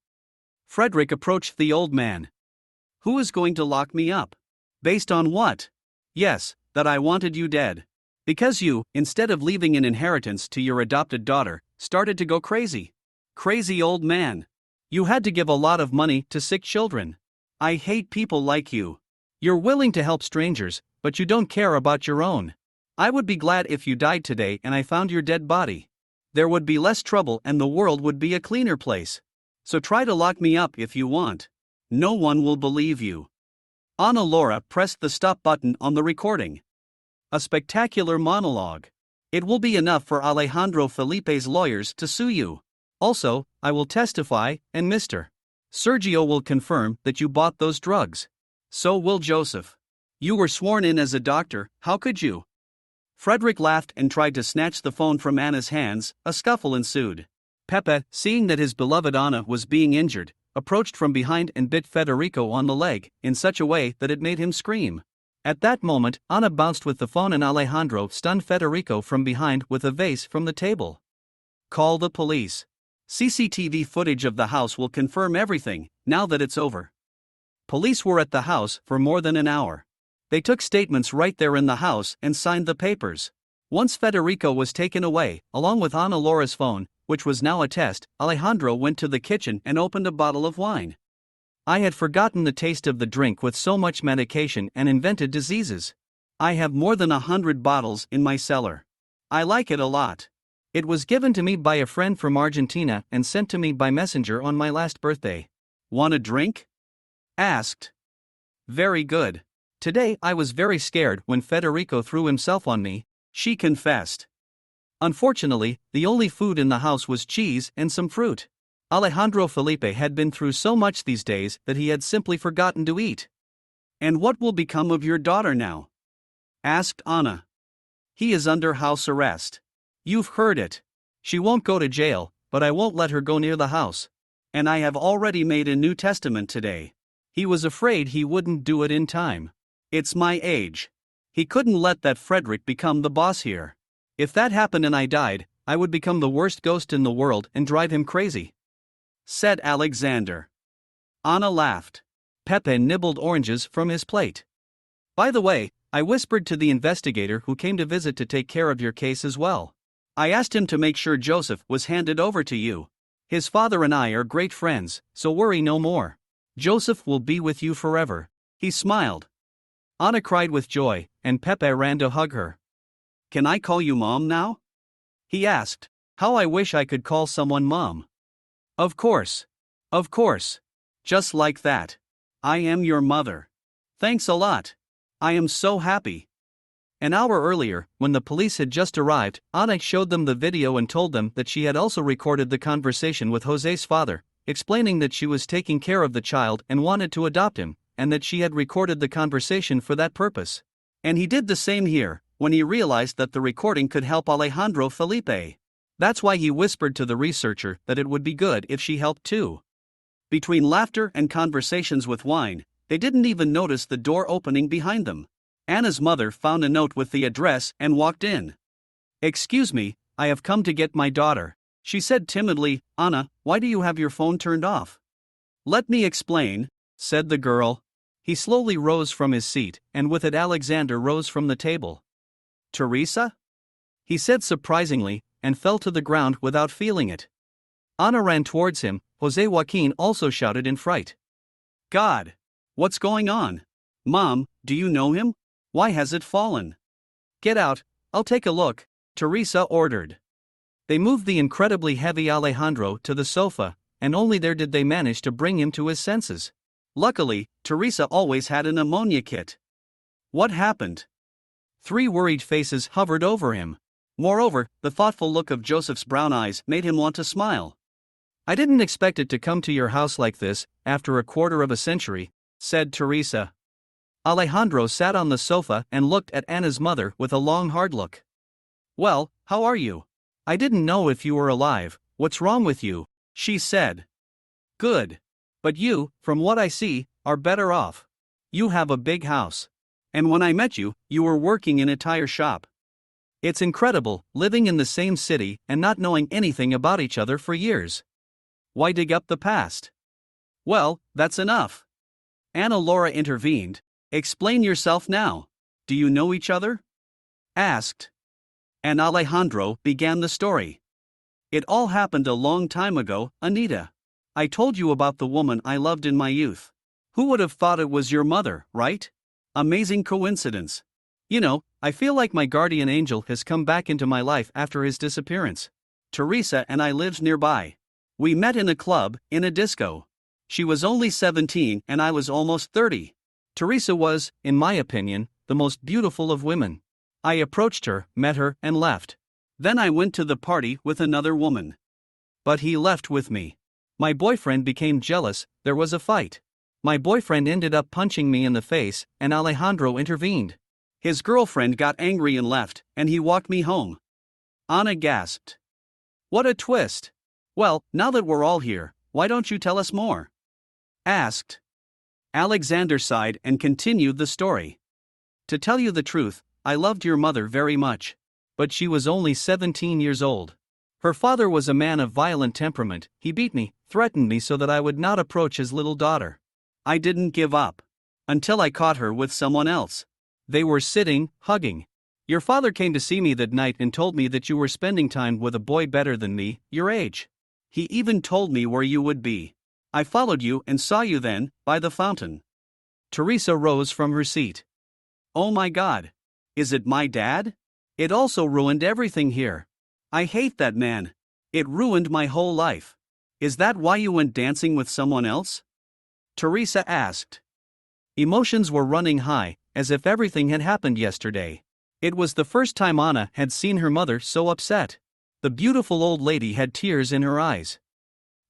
Frederick approached the old man. Who is going to lock me up? Based on what? Yes, that I wanted you dead. Because you, instead of leaving an inheritance to your adopted daughter, started to go crazy. Crazy old man. You had to give a lot of money to sick children. I hate people like you. You're willing to help strangers, but you don't care about your own. I would be glad if you died today and I found your dead body. There would be less trouble and the world would be a cleaner place. So try to lock me up if you want. No one will believe you. Ana Laura pressed the stop button on the recording. A spectacular monologue. It will be enough for Alejandro Felipe's lawyers to sue you. Also, I will testify, and Mr. Sergio will confirm that you bought those drugs. So will Joseph. You were sworn in as a doctor, how could you? Frederick laughed and tried to snatch the phone from Anna's hands. A scuffle ensued. Pepe, seeing that his beloved Anna was being injured, approached from behind and bit Federico on the leg, in such a way that it made him scream. At that moment, Anna bounced with the phone and Alejandro stunned Federico from behind with a vase from the table. Call the police. CCTV footage of the house will confirm everything, now that it's over. Police were at the house for more than an hour. They took statements right there in the house and signed the papers. Once Federico was taken away, along with Ana Laura's phone, which was now a test, Alejandro went to the kitchen and opened a bottle of wine. I had forgotten the taste of the drink with so much medication and invented diseases. I have more than 100 bottles in my cellar. I like it a lot. It was given to me by a friend from Argentina and sent to me by messenger on my last birthday. Want a drink? Asked. Very good. Today I was very scared when Federico threw himself on me, she confessed. Unfortunately, the only food in the house was cheese and some fruit. Alejandro Felipe had been through so much these days that he had simply forgotten to eat. And what will become of your daughter now? Asked Anna. He is under house arrest. You've heard it. She won't go to jail, but I won't let her go near the house. And I have already made a new testament today. He was afraid he wouldn't do it in time. It's my age. He couldn't let that Frederick become the boss here. If that happened and I died, I would become the worst ghost in the world and drive him crazy, said Alexander. Anna laughed. Pepe nibbled oranges from his plate. By the way, I whispered to the investigator who came to visit to take care of your case as well. I asked him to make sure Joseph was handed over to you. His father and I are great friends, so worry no more. Joseph will be with you forever. He smiled. Anna cried with joy, and Pepe ran to hug her. Can I call you Mom now? He asked. How I wish I could call someone Mom. Of course. Of course. Just like that. I am your mother. Thanks a lot. I am so happy. An hour earlier, when the police had just arrived, Anna showed them the video and told them that she had also recorded the conversation with Jose's father, explaining that she was taking care of the child and wanted to adopt him, and that she had recorded the conversation for that purpose. And he did the same here, when he realized that the recording could help Alejandro Felipe. That's why he whispered to the researcher that it would be good if she helped too. Between laughter and conversations with wine, they didn't even notice the door opening behind them. Anna's mother found a note with the address and walked in. Excuse me, I have come to get my daughter, she said timidly. Anna, why do you have your phone turned off? Let me explain, said the girl. He slowly rose from his seat, and with it Alexander rose from the table. Teresa? He said surprisingly, and fell to the ground without feeling it. Anna ran towards him. Jose Joaquin also shouted in fright. God! What's going on? Mom, do you know him? Why has it fallen? Get out, I'll take a look, Teresa ordered. They moved the incredibly heavy Alejandro to the sofa, and only there did they manage to bring him to his senses. Luckily, Teresa always had an ammonia kit. What happened? 3 worried faces hovered over him. Moreover, the thoughtful look of Joseph's brown eyes made him want to smile. I didn't expect it to come to your house like this, after a quarter of a century, said Teresa. Alejandro sat on the sofa and looked at Anna's mother with a long hard look. Well, how are you? I didn't know if you were alive. What's wrong with you? She said. Good. But you, from what I see, are better off. You have a big house. And when I met you, you were working in a tire shop. It's incredible, living in the same city and not knowing anything about each other for years. Why dig up the past? Well, that's enough. Anna Laura intervened. Explain yourself now. Do you know each other? Asked. And Alejandro began the story. It all happened a long time ago, Anita. I told you about the woman I loved in my youth. Who would have thought it was your mother, right? Amazing coincidence. You know, I feel like my guardian angel has come back into my life after his disappearance. Teresa and I lived nearby. We met in a club, in a disco. She was only 17 and I was almost 30. Teresa was, in my opinion, the most beautiful of women. I approached her, met her, and left. Then I went to the party with another woman. But he left with me. My boyfriend became jealous, there was a fight. My boyfriend ended up punching me in the face, and Alejandro intervened. His girlfriend got angry and left, and he walked me home. Anna gasped. What a twist! Well, now that we're all here, why don't you tell us more? Asked. Alexander sighed and continued the story. To tell you the truth, I loved your mother very much. But she was only 17 years old. Her father was a man of violent temperament. He beat me, threatened me so that I would not approach his little daughter. I didn't give up. Until I caught her with someone else. They were sitting, hugging. Your father came to see me that night and told me that you were spending time with a boy better than me, your age. He even told me where you would be. I followed you and saw you then, by the fountain. Teresa rose from her seat. Oh my God. Is it my dad? It also ruined everything here. I hate that man. It ruined my whole life. Is that why you went dancing with someone else? Teresa asked. Emotions were running high, as if everything had happened yesterday. It was the first time Anna had seen her mother so upset. The beautiful old lady had tears in her eyes.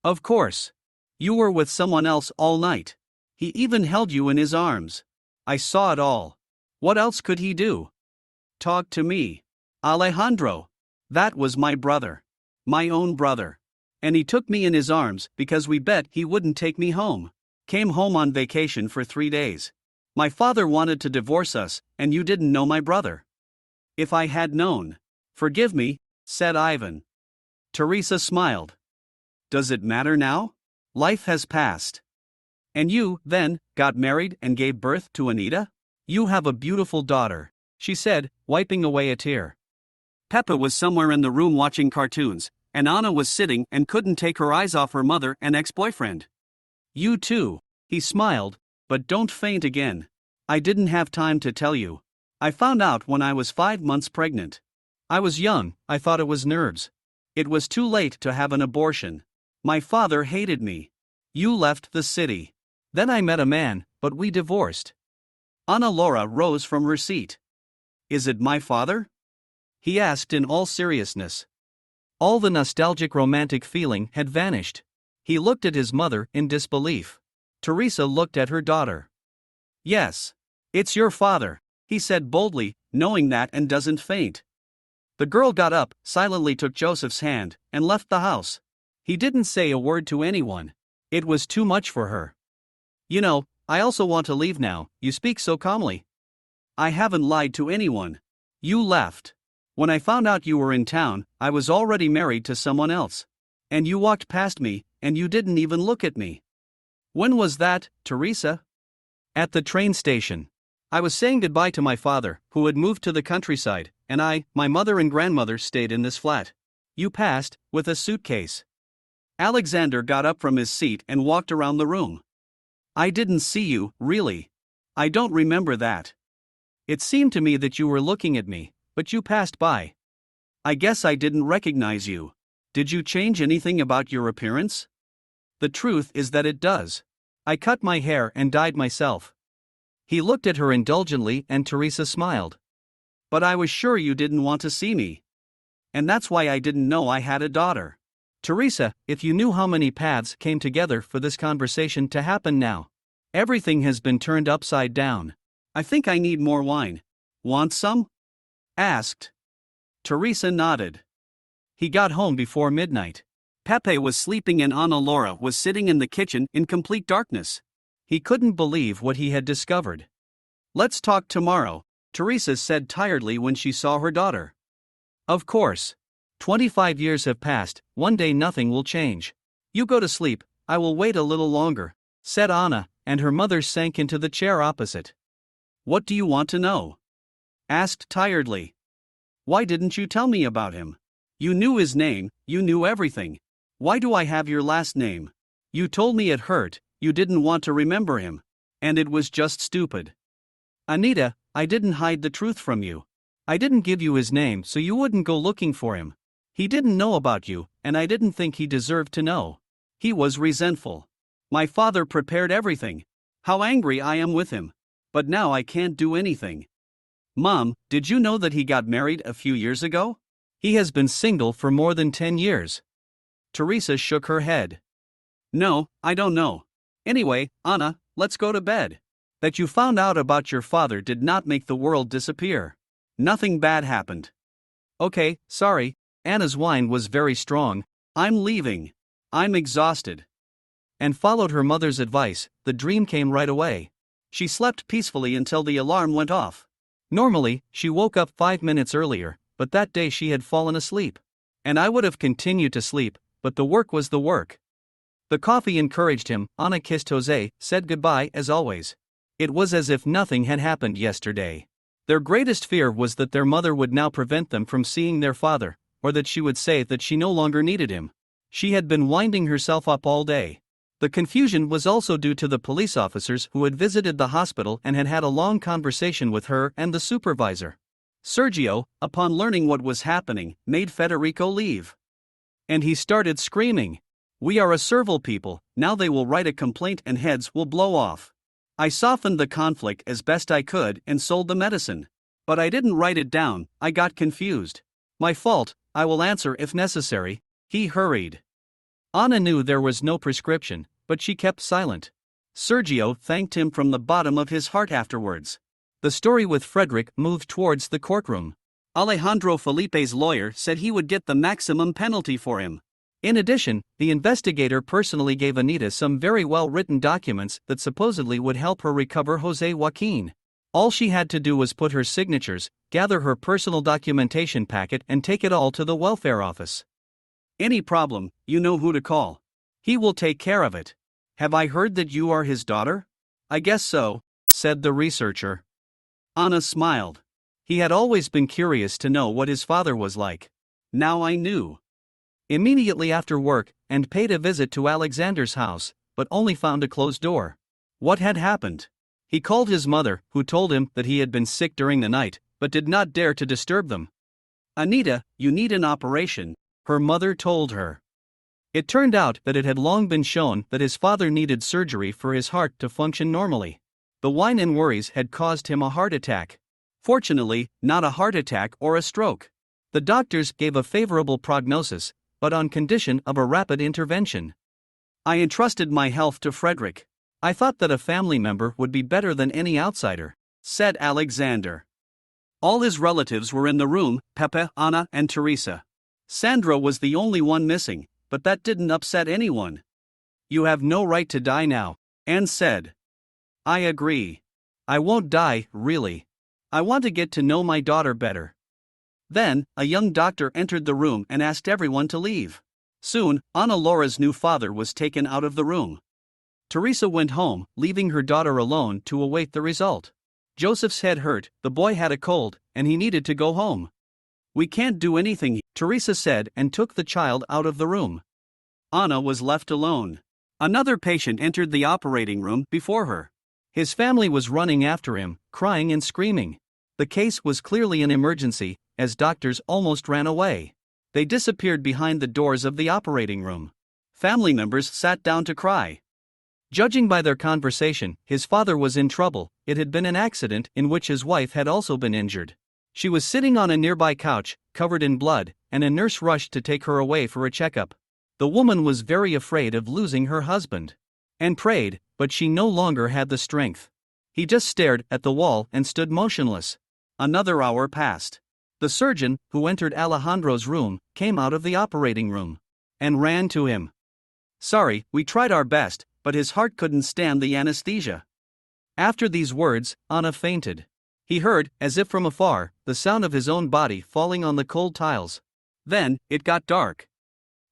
Of course. You were with someone else all night. He even held you in his arms. I saw it all. What else could he do? Talk to me. Alejandro. That was my brother. My own brother. And he took me in his arms because we bet he wouldn't take me home. Came home on vacation for 3 days. My father wanted to divorce us, and you didn't know my brother. If I had known. Forgive me, said Ivan. Teresa smiled. Does it matter now? Life has passed. And you, then, got married and gave birth to Anita? You have a beautiful daughter, she said, wiping away a tear. Peppa was somewhere in the room watching cartoons, and Anna was sitting and couldn't take her eyes off her mother and ex-boyfriend. You too, he smiled, but don't faint again. I didn't have time to tell you. I found out when I was 5 months pregnant. I was young, I thought it was nerves. It was too late to have an abortion. My father hated me. You left the city. Then I met a man, but we divorced. Ana Laura rose from her seat. Is it my father? He asked in all seriousness. All the nostalgic romantic feeling had vanished. He looked at his mother in disbelief. Teresa looked at her daughter. Yes. It's your father, he said boldly, knowing that and doesn't faint. The girl got up, silently took Joseph's hand, and left the house. He didn't say a word to anyone. It was too much for her. You know, I also want to leave now, you speak so calmly. I haven't lied to anyone. You left. When I found out you were in town, I was already married to someone else. And you walked past me, and you didn't even look at me. When was that, Teresa? At the train station. I was saying goodbye to my father, who had moved to the countryside, and my mother and grandmother stayed in this flat. You passed, with a suitcase. Alexander got up from his seat and walked around the room. I didn't see you, really. I don't remember that. It seemed to me that you were looking at me, but you passed by. I guess I didn't recognize you. Did you change anything about your appearance? The truth is that it does. I cut my hair and dyed myself. He looked at her indulgently and Teresa smiled. But I was sure you didn't want to see me. And that's why I didn't know I had a daughter. Teresa, if you knew how many paths came together for this conversation to happen now. Everything has been turned upside down. I think I need more wine. Want some? Asked. Teresa nodded. He got home before midnight. Pepe was sleeping and Ana Laura was sitting in the kitchen in complete darkness. He couldn't believe what he had discovered. Let's talk tomorrow, Teresa said tiredly when she saw her daughter. Of course. 25 years have passed, one day nothing will change. You go to sleep, I will wait a little longer, said Anna, and her mother sank into the chair opposite. What do you want to know? Asked tiredly. Why didn't you tell me about him? You knew his name, you knew everything. Why do I have your last name? You told me it hurt, you didn't want to remember him. And it was just stupid. Anita, I didn't hide the truth from you. I didn't give you his name so you wouldn't go looking for him. He didn't know about you, and I didn't think he deserved to know. He was resentful. My father prepared everything. How angry I am with him. But now I can't do anything. Mom, did you know that he got married a few years ago? He has been single for more than 10 years. Teresa shook her head. No, I don't know. Anyway, Anna, let's go to bed. That you found out about your father did not make the world disappear. Nothing bad happened. Okay, sorry. Anna's wine was very strong. I'm leaving. I'm exhausted. And followed her mother's advice, the dream came right away. She slept peacefully until the alarm went off. Normally, she woke up 5 minutes earlier, but that day she had fallen asleep. And I would have continued to sleep, but the work was the work. The coffee encouraged him. Anna kissed Jose, said goodbye as always. It was as if nothing had happened yesterday. Their greatest fear was that their mother would now prevent them from seeing their father, or that she would say that she no longer needed him. She had been winding herself up all day. The confusion was also due to the police officers who had visited the hospital and had had a long conversation with her and the supervisor. Sergio, upon learning what was happening, made Federico leave. And he started screaming. We are a servile people, Now they will write a complaint and heads will blow off. I softened the conflict as best I could and sold the medicine. But I didn't write it down, I got confused. My fault, I will answer if necessary. He hurried. Anna knew there was no prescription, but she kept silent. Sergio thanked him from the bottom of his heart afterwards. The story with Freepik moved towards the courtroom. Alejandro Felipe's lawyer said he would get the maximum penalty for him. In addition, the investigator personally gave Anita some very well-written documents that supposedly would help her recover Jose Joaquin. All she had to do was put her signatures, gather her personal documentation packet and take it all to the welfare office. Any problem, you know who to call. He will take care of it. Have I heard that you are his daughter? I guess so, said the researcher. Anna smiled. He had always been curious to know what his father was like. Now I knew. Immediately after work, and paid a visit to Alexander's house, but only found a closed door. What had happened? He called his mother, who told him that he had been sick during the night, but did not dare to disturb them. Anita, you need an operation, her mother told her. It turned out that it had long been shown that his father needed surgery for his heart to function normally. The wine and worries had caused him a heart attack. Fortunately, not a heart attack or a stroke. The doctors gave a favorable prognosis, but on condition of a rapid intervention. I entrusted my health to Freepik. I thought that a family member would be better than any outsider, said Alexander. All his relatives were in the room, Pepe, Anna, and Teresa. Sandra was the only one missing, but that didn't upset anyone. You have no right to die now, Anne said. I agree. I won't die, really. I want to get to know my daughter better. Then, a young doctor entered the room and asked everyone to leave. Soon, Ana Laura's new father was taken out of the room. Teresa went home, leaving her daughter alone to await the result. Joseph's head hurt, the boy had a cold, and he needed to go home. We can't do anything, Teresa said and took the child out of the room. Anna was left alone. Another patient entered the operating room before her. His family was running after him, crying and screaming. The case was clearly an emergency, as doctors almost ran away. They disappeared behind the doors of the operating room. Family members sat down to cry. Judging by their conversation, his father was in trouble. It had been an accident in which his wife had also been injured. She was sitting on a nearby couch, covered in blood, and a nurse rushed to take her away for a checkup. The woman was very afraid of losing her husband. And prayed, but she no longer had the strength. He just stared at the wall and stood motionless. Another hour passed. The surgeon, who entered Alejandro's room, came out of the operating room and ran to him. Sorry, we tried our best, but his heart couldn't stand the anesthesia. After these words, Anna fainted. He heard, as if from afar, the sound of his own body falling on the cold tiles. Then, it got dark.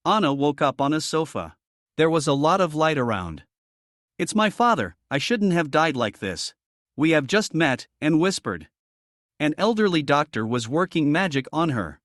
Anna woke up on a sofa. There was a lot of light around. It's my father, I shouldn't have died like this. We have just met, and whispered. An elderly doctor was working magic on her.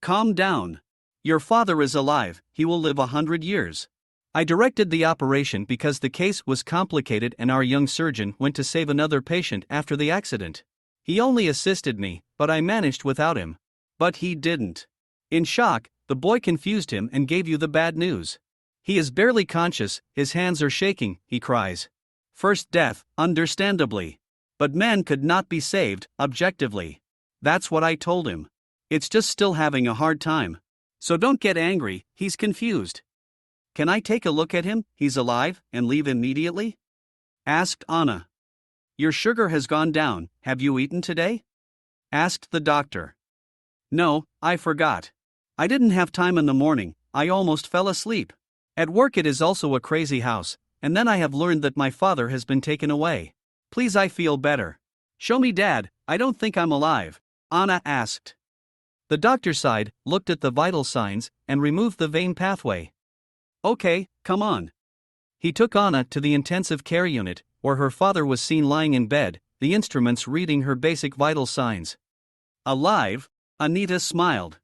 Calm down. Your father is alive, he will live 100 years. I directed the operation because the case was complicated and our young surgeon went to save another patient after the accident. He only assisted me, but I managed without him. But he didn't. In shock, the boy confused him and gave you the bad news. He is barely conscious, his hands are shaking, he cries. First death, understandably. But man could not be saved, objectively. That's what I told him. It's just still having a hard time. So don't get angry, he's confused. Can I take a look at him, he's alive, and leave immediately? Asked Anna. Your sugar has gone down, have you eaten today? Asked the doctor. No, I forgot. I didn't have time in the morning, I almost fell asleep. At work it is also a crazy house, and then I have learned that my father has been taken away. Please, I feel better. Show me Dad, I don't think I'm alive, Anna asked. The doctor sighed, looked at the vital signs, and removed the vein pathway. Okay, come on. He took Anna to the intensive care unit, where her father was seen lying in bed, the instruments reading her basic vital signs. Alive? Anita smiled.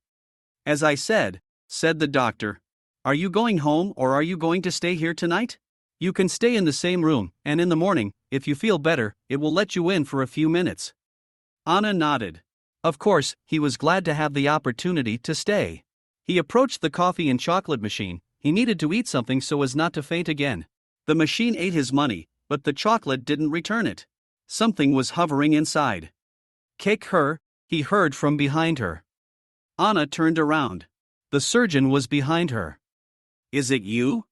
As I said the doctor. Are you going home or are you going to stay here tonight? You can stay in the same room, and in the morning, if you feel better, it will let you in for a few minutes. Anna nodded. Of course, he was glad to have the opportunity to stay. He approached the coffee and chocolate machine, he needed to eat something so as not to faint again. The machine ate his money, but the chocolate didn't return it. Something was hovering inside. Kick her, he heard from behind her. Anna turned around. The surgeon was behind her. Is it you?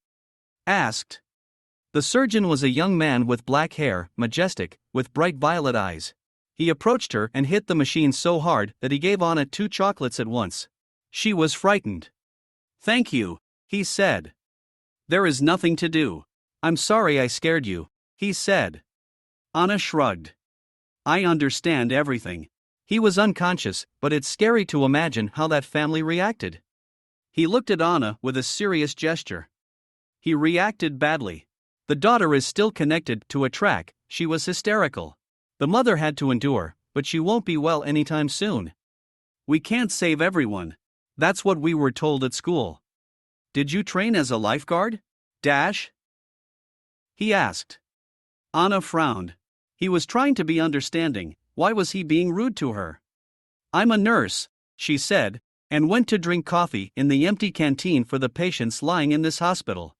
Asked. The surgeon was a young man with black hair, majestic, with bright violet eyes. He approached her and hit the machine so hard that he gave Anna 2 chocolates at once. She was frightened. Thank you, he said. There is nothing to do. I'm sorry I scared you, he said. Anna shrugged. I understand everything. He was unconscious, but it's scary to imagine how that family reacted. He looked at Anna with a serious gesture. He reacted badly. The daughter is still connected to a track, she was hysterical. The mother had to endure, but she won't be well anytime soon. We can't save everyone. That's what we were told at school. Did you train as a lifeguard? He asked. Anna frowned. He was trying to be understanding. Why was he being rude to her? I'm a nurse, she said, and went to drink coffee in the empty canteen for the patients lying in this hospital.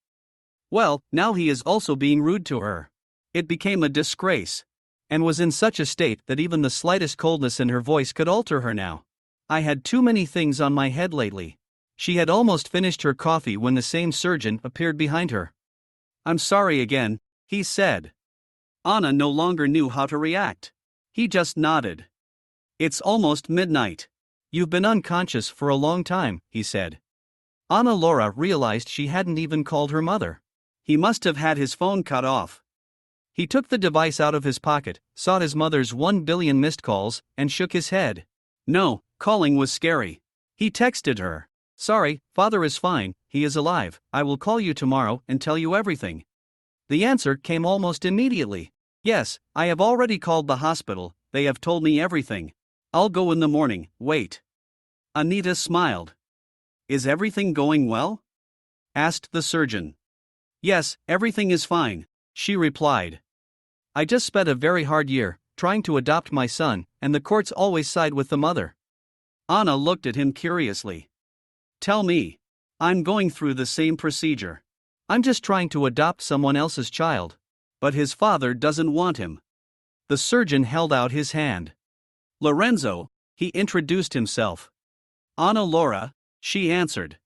Well, now he is also being rude to her. It became a disgrace. And was in such a state that even the slightest coldness in her voice could alter her now. I had too many things on my head lately. She had almost finished her coffee when the same surgeon appeared behind her. I'm sorry again, he said. Anna no longer knew how to react. He just nodded. It's almost midnight. You've been unconscious for a long time, he said. Anna Laura realized she hadn't even called her mother. He must have had his phone cut off. He took the device out of his pocket, saw his mother's 1 billion missed calls, and shook his head. No, calling was scary. He texted her. Sorry, father is fine, he is alive, I will call you tomorrow and tell you everything. The answer came almost immediately. Yes, I have already called the hospital, they have told me everything. I'll go in the morning, wait. Anita smiled. Is everything going well? Asked the surgeon. Yes, everything is fine, she replied. I just spent a very hard year, trying to adopt my son, and the courts always side with the mother. Anna looked at him curiously. Tell me. I'm going through the same procedure. I'm just trying to adopt someone else's child. But his father doesn't want him. The surgeon held out his hand. Lorenzo, he introduced himself. Anna Laura, she answered.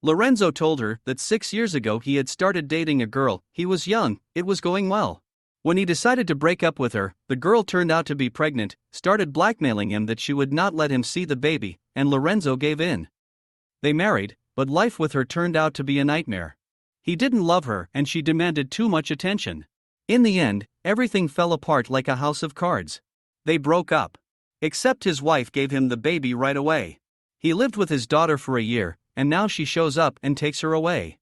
Lorenzo told her that 6 years ago he had started dating a girl. He was young, it was going well. When he decided to break up with her, the girl turned out to be pregnant, started blackmailing him that she would not let him see the baby, and Lorenzo gave in. They married, but life with her turned out to be a nightmare. He didn't love her and she demanded too much attention. In the end, everything fell apart like a house of cards. They broke up. Except his wife gave him the baby right away. He lived with his daughter for a year, and now she shows up and takes her away.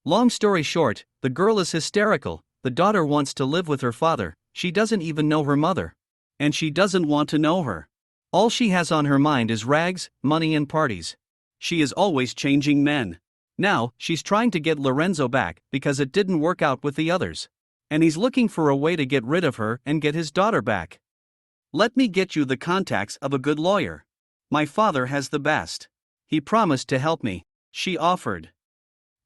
Long story short, the girl is hysterical. The daughter wants to live with her father, she doesn't even know her mother. And she doesn't want to know her. All she has on her mind is rags, money and parties. She is always changing men. Now, she's trying to get Lorenzo back because it didn't work out with the others. And he's looking for a way to get rid of her and get his daughter back. Let me get you the contacts of a good lawyer. My father has the best. He promised to help me, she offered.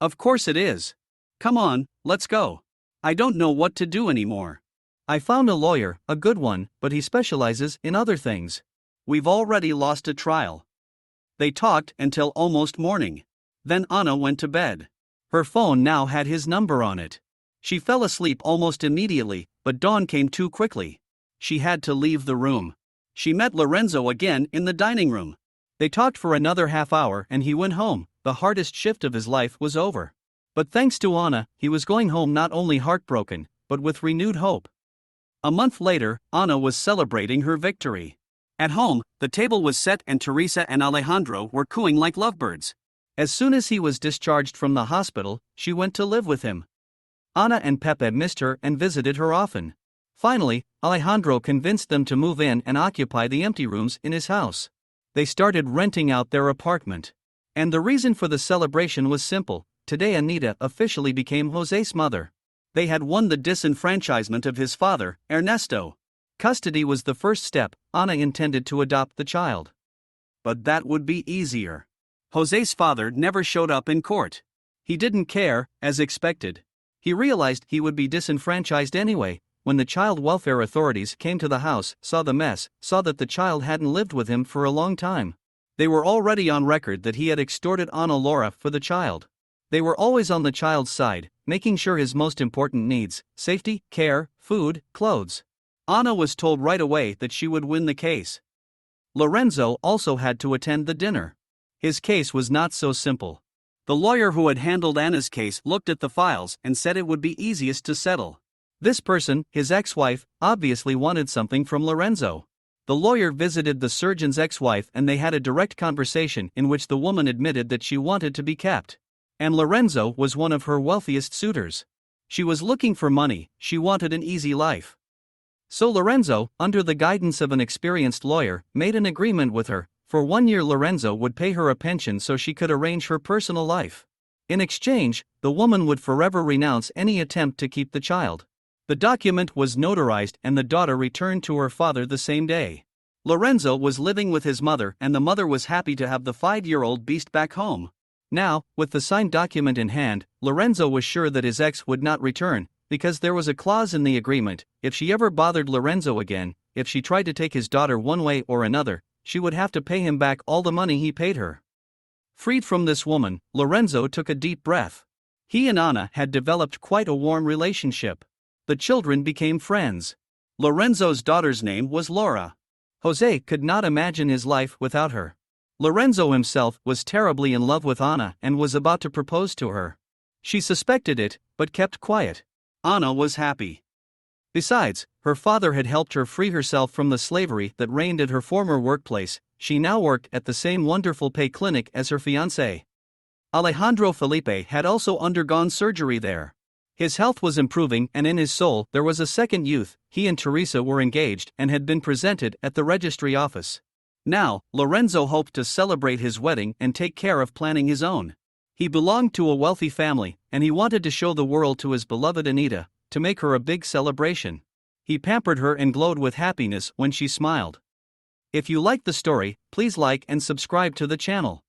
Of course it is. Come on, let's go. I don't know what to do anymore. I found a lawyer, a good one, but he specializes in other things. We've already lost a trial. They talked until almost morning. Then Anna went to bed. Her phone now had his number on it. She fell asleep almost immediately, but dawn came too quickly. She had to leave the room. She met Lorenzo again in the dining room. They talked for another half hour and he went home. The hardest shift of his life was over. But thanks to Anna, he was going home not only heartbroken, but with renewed hope. A month later, Anna was celebrating her victory. At home, the table was set and Teresa and Alejandro were cooing like lovebirds. As soon as he was discharged from the hospital, she went to live with him. Anna and Pepe missed her and visited her often. Finally, Alejandro convinced them to move in and occupy the empty rooms in his house. They started renting out their apartment. And the reason for the celebration was simple. Today Anita officially became Jose's mother. They had won the disenfranchisement of his father, Ernesto. Custody was the first step. Anna intended to adopt the child. But that would be easier. Jose's father never showed up in court. He didn't care, as expected. He realized he would be disenfranchised anyway. When the child welfare authorities came to the house, saw the mess, saw that the child hadn't lived with him for a long time. They were already on record that he had extorted Anna Laura for the child. They were always on the child's side, making sure his most important needs, safety, care, food, clothes. Anna was told right away that she would win the case. Lorenzo also had to attend the dinner. His case was not so simple. The lawyer who had handled Anna's case looked at the files and said it would be easiest to settle. This person, his ex-wife, obviously wanted something from Lorenzo. The lawyer visited the surgeon's ex-wife and they had a direct conversation in which the woman admitted that she wanted to be kept. And Lorenzo was one of her wealthiest suitors. She was looking for money, she wanted an easy life. So Lorenzo, under the guidance of an experienced lawyer, made an agreement with her. For 1 year Lorenzo would pay her a pension so she could arrange her personal life. In exchange, the woman would forever renounce any attempt to keep the child. The document was notarized and the daughter returned to her father the same day. Lorenzo was living with his mother and the mother was happy to have the 5-year-old beast back home. Now, with the signed document in hand, Lorenzo was sure that his ex would not return, because there was a clause in the agreement: if she ever bothered Lorenzo again, if she tried to take his daughter one way or another, she would have to pay him back all the money he paid her. Freed from this woman, Lorenzo took a deep breath. He and Anna had developed quite a warm relationship. The children became friends. Lorenzo's daughter's name was Laura. Jose could not imagine his life without her. Lorenzo himself was terribly in love with Anna and was about to propose to her. She suspected it, but kept quiet. Anna was happy. Besides, her father had helped her free herself from the slavery that reigned at her former workplace. She now worked at the same wonderful pay clinic as her fiancé. Alejandro Felipe had also undergone surgery there. His health was improving and in his soul there was a second youth. He and Teresa were engaged and had been presented at the registry office. Now, Lorenzo hoped to celebrate his wedding and take care of planning his own. He belonged to a wealthy family, and he wanted to show the world to his beloved Anita, to make her a big celebration. He pampered her and glowed with happiness when she smiled. If you liked the story, please like and subscribe to the channel.